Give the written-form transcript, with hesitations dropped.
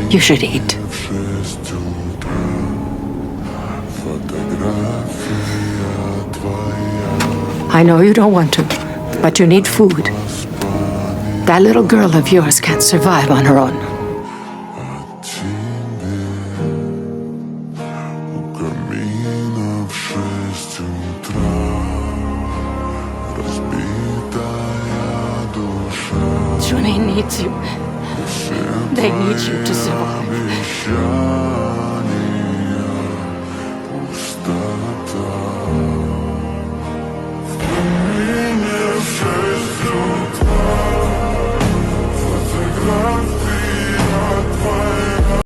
You should eat. I know you don't want to, but you need food. That little girl of yours can't survive on her own. Johnny needs you. They need you to survive.